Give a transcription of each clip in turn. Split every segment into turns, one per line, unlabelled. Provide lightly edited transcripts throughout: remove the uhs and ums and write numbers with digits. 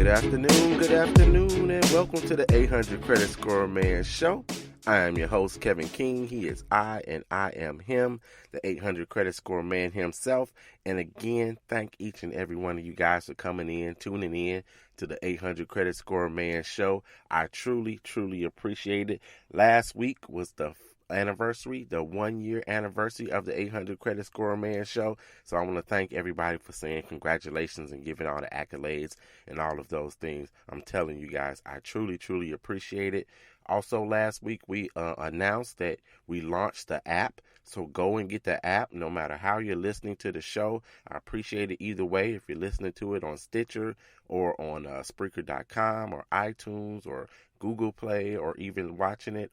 Good afternoon, and welcome to the 800 Credit Score Man Show. I am your host, Kevin King. He is I, and I am him, the 800 Credit Score Man himself. And again, thank each and every one of you guys for coming in, tuning in to the 800 Credit Score Man Show. I truly, truly appreciate it. Last week was the anniversary, the 1 year anniversary of the 800 Credit Score Man Show. So I want to thank everybody for saying congratulations and giving all the accolades and all of those things. I'm telling you guys, I truly, truly appreciate it. Also, last week we announced that we launched the app. So go and get the app no matter how you're listening to the show. I appreciate it either way. If you're listening to it on Stitcher or on Spreaker.com or iTunes or Google Play, or even watching it,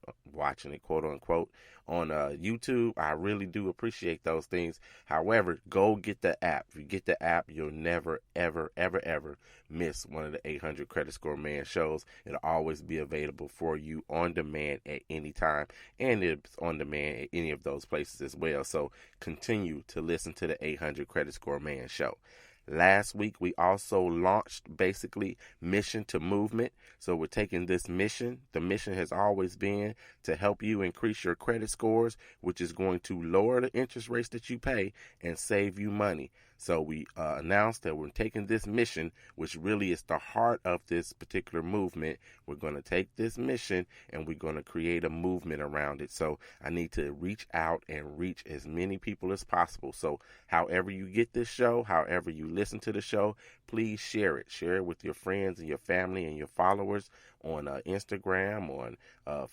quote unquote, on YouTube, I really do appreciate those things. However, go get the app. If you get the app, you'll never, ever, ever, ever miss one of the 800 Credit Score Man shows. It'll always be available for you on demand at any time, and it's on demand at any of those places as well. So continue to listen to the 800 Credit Score Man show. Last week, we also launched basically Mission to Movement. So we're taking this mission. The mission has always been to help you increase your credit scores, which is going to lower the interest rates that you pay and save you money. So we announced that we're taking this mission, which really is the heart of this particular movement. We're going to take this mission and we're going to create a movement around it. So I need to reach out and reach as many people as possible. So however you get this show, however you listen to the show, please share it. Share it with your friends and your family and your followers on Instagram, on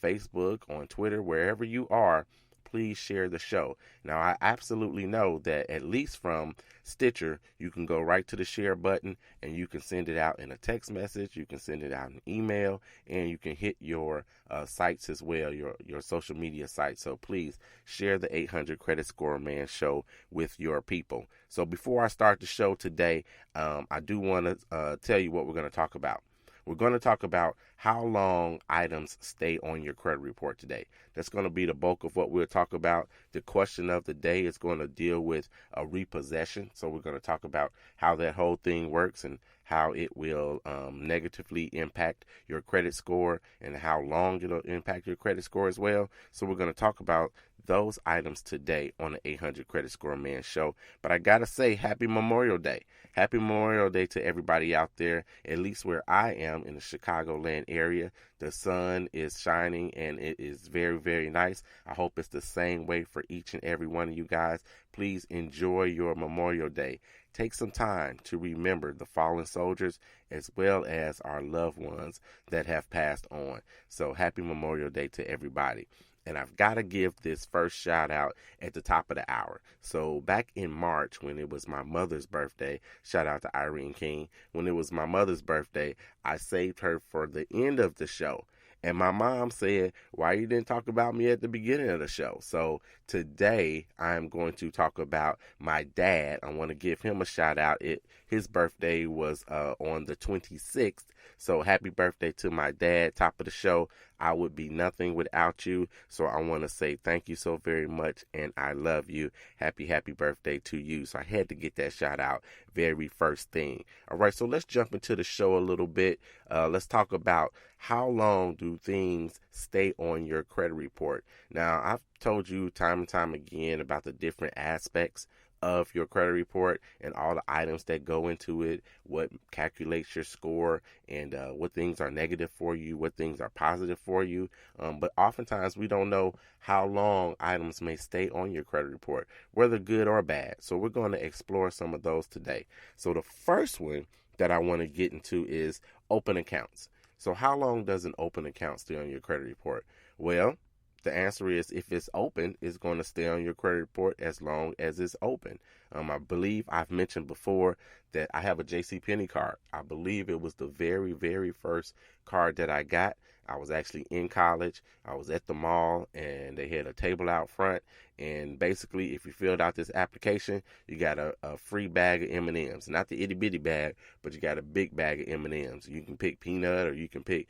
Facebook, on Twitter, wherever you are. Please share the show. Now, I absolutely know that at least from Stitcher, you can go right to the share button and you can send it out in a text message. You can send it out in email, and you can hit your sites as well, your social media sites. So please share the 800 Credit Score Man show with your people. So before I start the show today, I do want to tell you what we're going to talk about. We're going to talk about how long items stay on your credit report today. That's going to be the bulk of what we'll talk about. The question of the day is going to deal with a repossession. So we're going to talk about how that whole thing works and how it will negatively impact your credit score and how long it'll impact your credit score as well. So we're going to talk about those items today on the 800 Credit Score Man show. But I got to say, happy Memorial Day. Happy Memorial Day to everybody out there, at least where I am in the Chicagoland area. The sun is shining and it is very, very nice. I hope it's the same way for each and every one of you guys. Please enjoy your Memorial Day. Take some time to remember the fallen soldiers as well as our loved ones that have passed on. So happy Memorial Day to everybody. And I've got to give this first shout out at the top of the hour. So back in March, when it was my mother's birthday, shout out to Irene King. When it was my mother's birthday, I saved her for the end of the show. And my mom said, why you didn't talk about me at the beginning of the show? So today I'm going to talk about my dad. I want to give him a shout out. His birthday was on the 26th. So happy birthday to my dad. Top of the show. I would be nothing without you. So I want to say thank you so very much, and I love you. Happy birthday to you. So I had to get that shout out very first thing. All right, so let's jump into the show a little bit. Let's talk about how long do things stay on your credit report. Now, I've told you time and time again about the different aspects of your credit report and all the items that go into it, what calculates your score, and what things are negative for you, what things are positive for you. But oftentimes we don't know how long items may stay on your credit report, whether good or bad. So we're going to explore some of those today. So the first one that I want to get into is open accounts. So how long does an open account stay on your credit report? Well, the answer is if it's open, it's going to stay on your credit report as long as it's open. I believe I've mentioned before that I have a JCPenney card. I believe it was the very, very first card that I got. I was actually in college. I was at the mall, and they had a table out front. And basically, if you filled out this application, you got a free bag of M&Ms. Not the itty-bitty bag, but you got a big bag of M&Ms. You can pick peanut, or you can pick,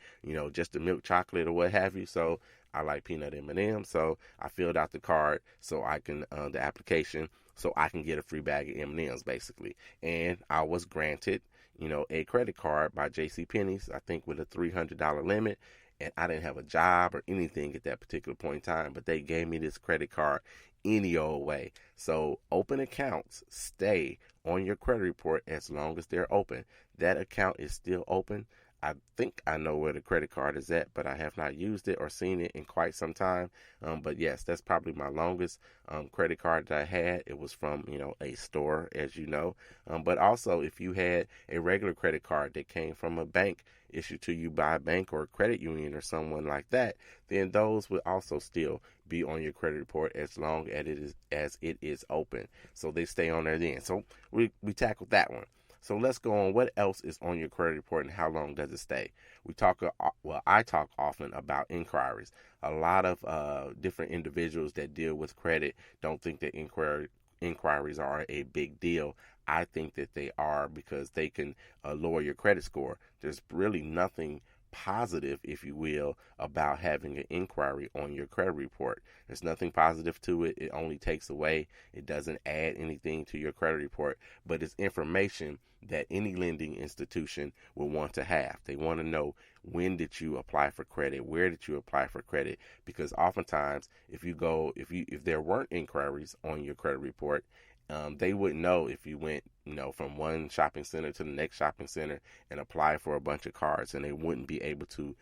just the milk chocolate or what have you. So I like peanut M&Ms, so I filled out the card so I can, the application, so I can get a free bag of M&Ms, basically. And I was granted, a credit card by JCPenney's, I think with a $300 limit. And I didn't have a job or anything at that particular point in time, but they gave me this credit card any old way. So open accounts stay on your credit report as long as they're open. That account is still open. I think I know where the credit card is at, but I have not used it or seen it in quite some time. But yes, that's probably my longest credit card that I had. It was from, a store, as you know. But also, if you had a regular credit card that came from a bank issued to you by a bank or a credit union or someone like that, then those would also still be on your credit report as long as it is open. So they stay on there then. So we tackled that one. So let's go on. What else is on your credit report and how long does it stay? I talk often about inquiries. A lot of different individuals that deal with credit don't think that inquiries are a big deal. I think that they are, because they can lower your credit score. There's really nothing positive, if you will, about having an inquiry on your credit report. There's nothing positive to it. It only takes away. It doesn't add anything to your credit report, but it's information that any lending institution will want to have. They want to know, when did you apply for credit? Where did you apply for credit? Because oftentimes, if there weren't inquiries on your credit report, they wouldn't know if you went, from one shopping center to the next shopping center and apply for a bunch of cards, and they wouldn't be able to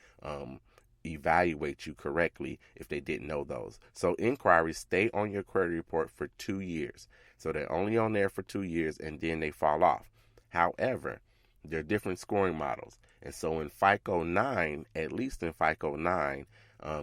evaluate you correctly if they didn't know those. So inquiries stay on your credit report for 2 years. So they're only on there for 2 years, and then they fall off. However, there are different scoring models. And so in FICO 9, at least in FICO 9,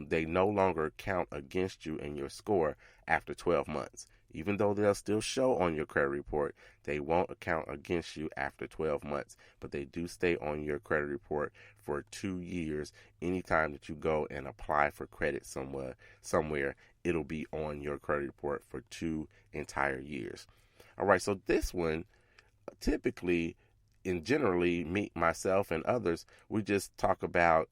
they no longer count against you in your score after 12 months. Even though they'll still show on your credit report, they won't account against you after 12 months. But they do stay on your credit report for 2 years. Anytime that you go and apply for credit somewhere, it'll be on your credit report for 2 entire years. All right, so this one, typically, and generally, myself and others, we just talk about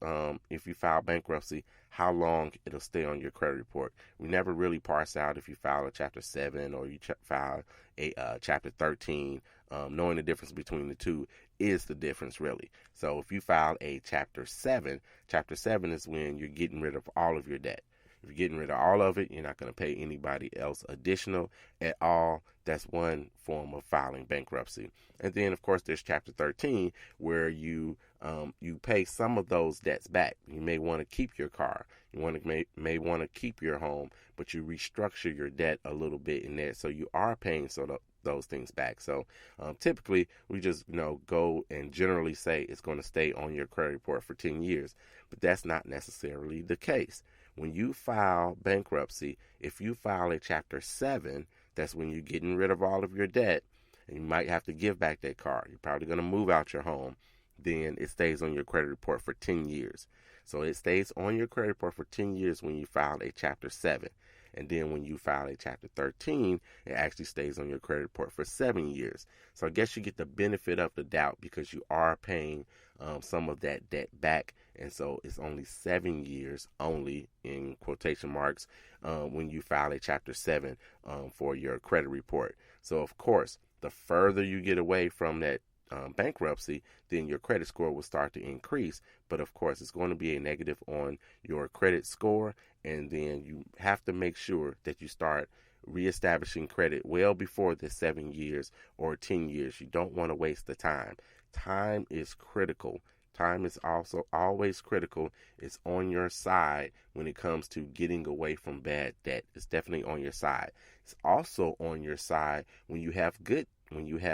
if you file bankruptcy, how long it'll stay on your credit report. We never really parse out if you file a Chapter 7 or you file a Chapter 13. Knowing the difference between the two is the difference, really. So if you file a Chapter 7 is when you're getting rid of all of your debt. If you're getting rid of all of it, you're not going to pay anybody else additional at all. That's one form of filing bankruptcy. And then, of course, there's Chapter 13, where you pay some of those debts back. You may want to keep your car. You may want to keep your home, but you restructure your debt a little bit in there, so you are paying those things back. So typically, we just go and generally say it's going to stay on your credit report for 10 years, but that's not necessarily the case. When you file bankruptcy, if you file a Chapter 7, that's when you're getting rid of all of your debt, and you might have to give back that car. You're probably going to move out your home. Then it stays on your credit report for 10 years. So it stays on your credit report for 10 years when you file a Chapter 7. And then when you file a Chapter 13, it actually stays on your credit report for 7 years. So I guess you get the benefit of the doubt because you are paying some of that debt back. And so it's only 7 years, only in quotation marks, when you file a Chapter 7 for your credit report. So, of course, the further you get away from that bankruptcy, then your credit score will start to increase. But of course, it's going to be a negative on your credit score. And then you have to make sure that you start reestablishing credit well before the 7 years or 10 years. You don't want to waste the time. Time is critical. Time is also always critical. It's on your side when it comes to getting away from bad debt. It's definitely on your side. It's also on your side when you have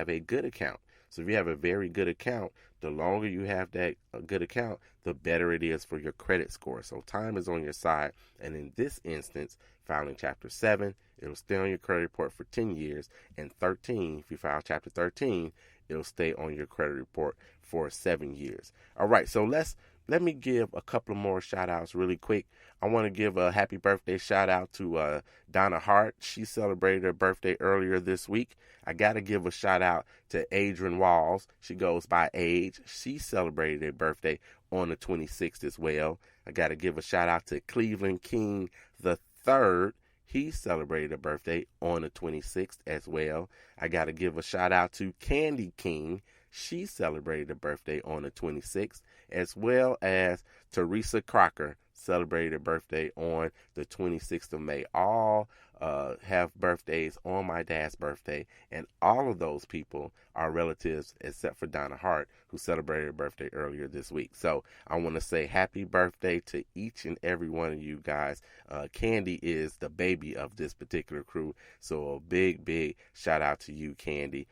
a good account. So if you have a very good account, the longer you have that good account, the better it is for your credit score. So time is on your side. And in this instance, filing Chapter 7, it'll stay on your credit report for 10 years. And 13, if you file Chapter 13, it'll stay on your credit report for 7 years. All right, so let me give a couple of more shout outs really quick. I want to give a happy birthday shout out to Donna Hart. She celebrated her birthday earlier this week. I got to give a shout out to Adrian Walls. She goes by Age. She celebrated her birthday on the 26th as well. I got to give a shout out to Cleveland King III. He celebrated a birthday on the 26th as well. I got to give a shout out to Candy King. She celebrated a birthday on the 26th, as well as Teresa Crocker celebrated a birthday on the 26th of May. All have birthdays on my dad's birthday, and all of those people are relatives except for Donna Hart, who celebrated her birthday earlier this week. So I want to say happy birthday to each and every one of you guys. Candy is the baby of this particular crew, so a big shout out to you, Candy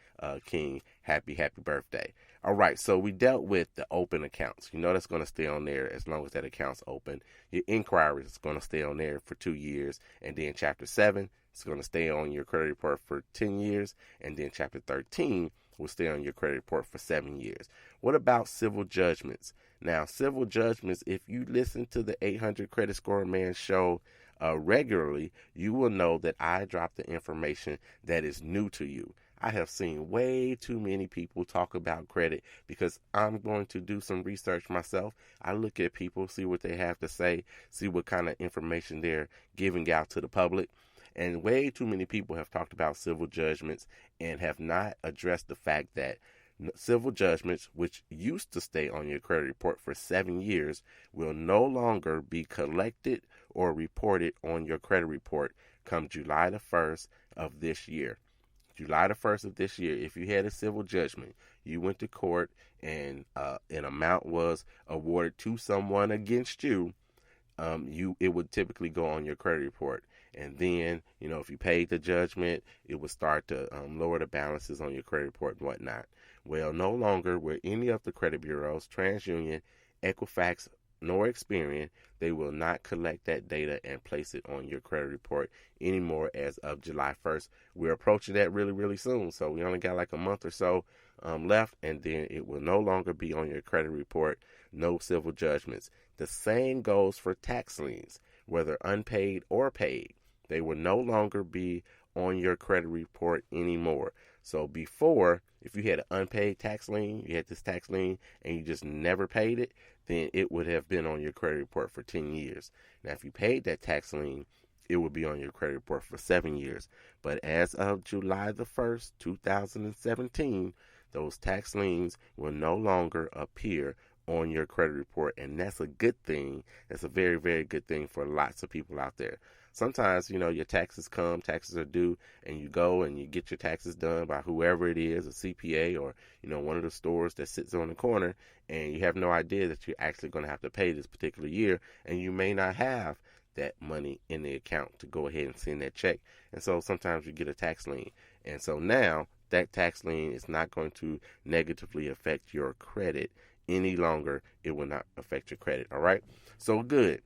King. Happy birthday. All right, so we dealt with the open accounts. You know that's going to stay on there as long as that account's open. Your inquiries is going to stay on there for 2 years. And then Chapter 7 is going to stay on your credit report for 10 years. And then Chapter 13 will stay on your credit report for 7 years. What about civil judgments? Now, civil judgments, if you listen to the 800 Credit Score Man show regularly, you will know that I drop the information that is new to you. I have seen way too many people talk about credit because I'm going to do some research myself. I look at people, see what they have to say, see what kind of information they're giving out to the public. And way too many people have talked about civil judgments and have not addressed the fact that civil judgments, which used to stay on your credit report for 7 years, will no longer be collected or reported on your credit report come July the 1st of this year. July the 1st of this year, if you had a civil judgment, you went to court and an amount was awarded to someone against you, it would typically go on your credit report. And then, if you paid the judgment, it would start to lower the balances on your credit report and whatnot. Well, no longer will any of the credit bureaus, TransUnion, Equifax, nor Experian, they will not collect that data and place it on your credit report anymore as of July 1st. We're approaching that really soon, so we only got like a month or so left, and then it will no longer be on your credit report. No civil judgments. The same goes for tax liens, whether unpaid or paid. They will no longer be on your credit report anymore. So before, if you had an unpaid tax lien, you had this tax lien and you just never paid it, then it would have been on your credit report for 10 years. Now, if you paid that tax lien, it would be on your credit report for 7 years. But as of July the 1st, 2017, those tax liens will no longer appear on your credit report, and that's a good thing. That's a very good thing for lots of people out there. Sometimes, your taxes are due, and you go and you get your taxes done by whoever it is, a CPA or, one of the stores that sits on the corner, and you have no idea that you're actually going to have to pay this particular year, and you may not have that money in the account to go ahead and send that check. And so sometimes you get a tax lien. And so now that tax lien is not going to negatively affect your credit any longer. It will not affect your credit. All right. So good.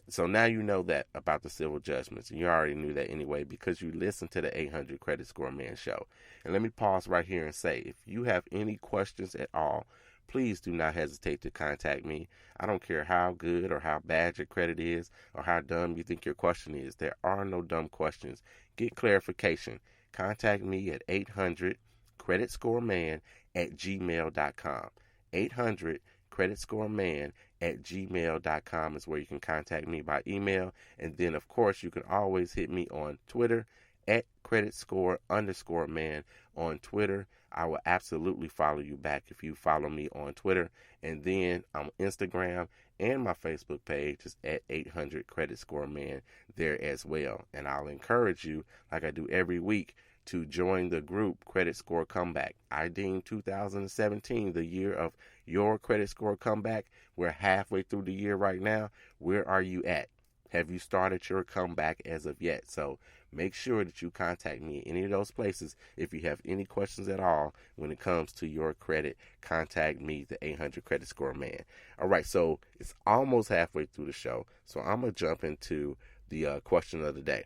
So now you know that about the civil judgments. And you already knew that anyway because you listened to the 800 Credit Score Man show. And let me pause right here and say, if you have any questions at all, please do not hesitate to contact me. I don't care how good or how bad your credit is or how dumb you think your question is. There are no dumb questions. Get clarification. Contact me at 800 Credit Score Man at gmail.com. 800 Credit Score Man at gmail.com is where you can contact me by email. And then, of course, you can always hit me on Twitter at creditscore_man on Twitter. I will absolutely follow you back if you follow me on Twitter. And then on Instagram and my Facebook page is at 800 Credit Score Man there as well. And I'll encourage you, like I do every week, to join the group Credit Score Comeback. I deem 2017 the year of your credit score comeback. We're halfway through the year right now. Where are you at? Have you started your comeback as of yet? So make sure that you contact me in any of those places. If you have any questions at all when it comes to your credit, contact me, the 800 Credit Score Man. All right, so it's almost halfway through the show. So I'm going to jump into the question of the day.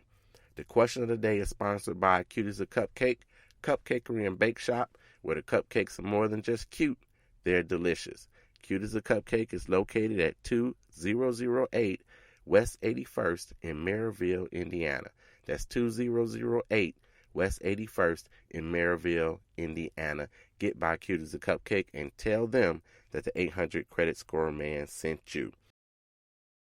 The question of the day is sponsored by Cute as a Cupcake, Cupcakery and Bake Shop, where the cupcakes are more than just cute, they're delicious. Cute as a Cupcake is located at 2008 West 81st in Maryville, Indiana. That's 2008 West 81st in Maryville, Indiana. Get by Cute as a Cupcake and tell them that the 800 Credit Score Man sent you.